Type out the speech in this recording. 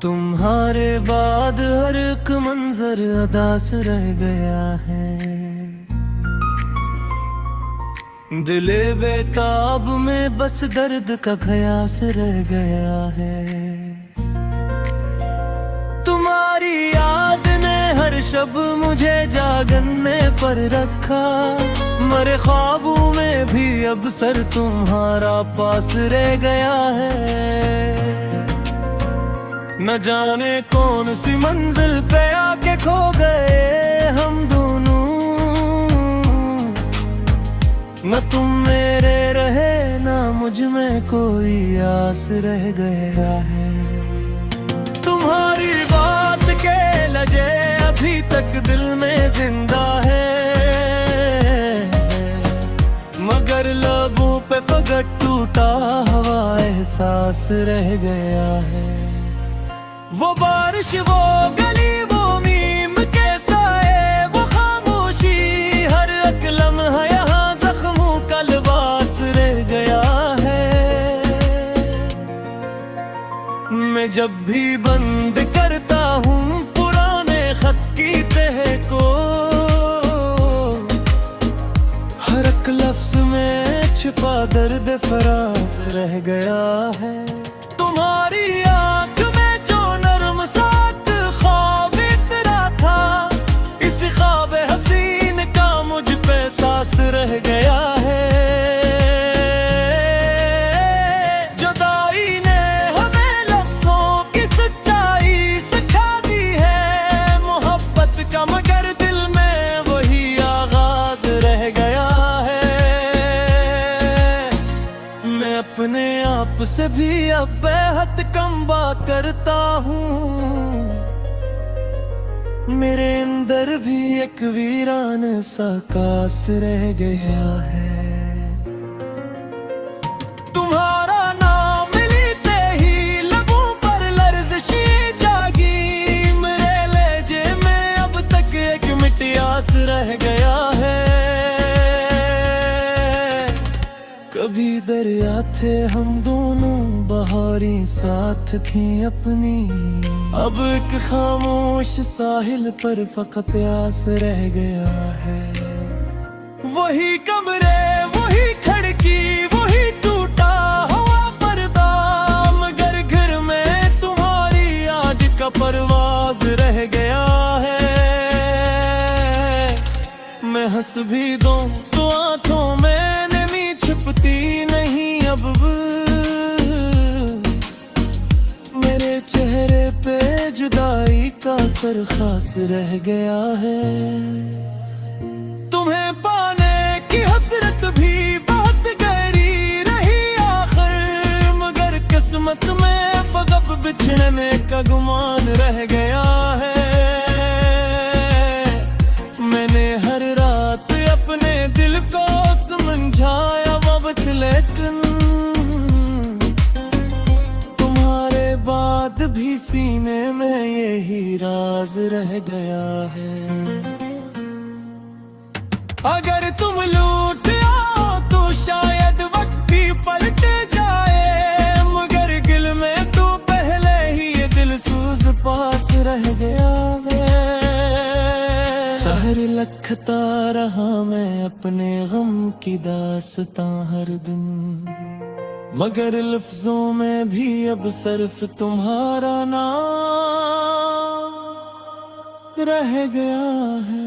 तुम्हारे बाद हर एक मंजर अदास रह गया है। दिले बेताब में बस दर्द का कयास रह गया है। तुम्हारी याद ने हर शब मुझे जागने पर रखा। मरे ख्वाबों में भी अब सर तुम्हारा पास रह गया है। न जाने कौन सी मंजिल पे आके खो गए हम दोनों। न तुम मेरे रहे ना मुझ में कोई आस रह गया है। तुम्हारी बात के लजे अभी तक दिल में जिंदा है। मगर लबों पे फगट टूटा हुआ एहसास रह गया है। वो बारिश, वो गली, वो नीम के साए, वो खामोशी, हर एक लम्हा यहाँ जख्मों का लिबास रह गया है। मैं जब भी बंद करता हूँ पुराने खत की तह को, हर एक लफ्ज में छिपा दर्द फराज रह गया है। तुम्हारी आंख में जो नरम साथ ख्वाब तेरा था, इस ख्वाब हसीन का मुझ पे सास रह गया है। जुदाई ने हमें लफ्जों की सच्चाई सिखा दी है। मोहब्बत का मगर दिल में वही आगाज रह गया है। मैं अपने आप से भी अब बेहद कम बात करता हूँ। मेरे अंदर भी एक वीरान सा कास रह गया है। तुम्हारा नाम लेते ही लबों पर लर्ज़िशी जागी। मेरे लहजे में अब तक एक मिट्यास रह गया है। कभी दरिया थे हम दोनों, बहारें साथ थी अपनी। अब एक खामोश साहिल पर फकत प्यास रह गया है। वही कमरे, वही खिड़की, वही टूटा हुआ पर्दा, मगर घर में तुम्हारी याद का परवाज रह गया है। मैं हंस भी दूं तो आंखों में नमी छुपती नहीं अब। मेरे चेहरे पे जुदाई का असर खास रह गया है। तुम्हें पाने की हसरत भी बहुत गहरी रही आखिर, मगर किस्मत में फकत बिछड़ने का गुमान रह गया है। मैंने हर रात अपने दिल को समझाया वापस, लेकिन तुम्हारे बाद भी सीने में यही राज रह गया है। अगर तुम लूट आओ तो शायद वक्त भी पलट जाए, मगर दिल में तो पहले ही ये दिल सूज पास रह गया है। सहर लखता रहा मैं अपने गम की दास्तां हर दिन, मगर लफ्जों में भी अब सिर्फ तुम्हारा नाम रह गया है।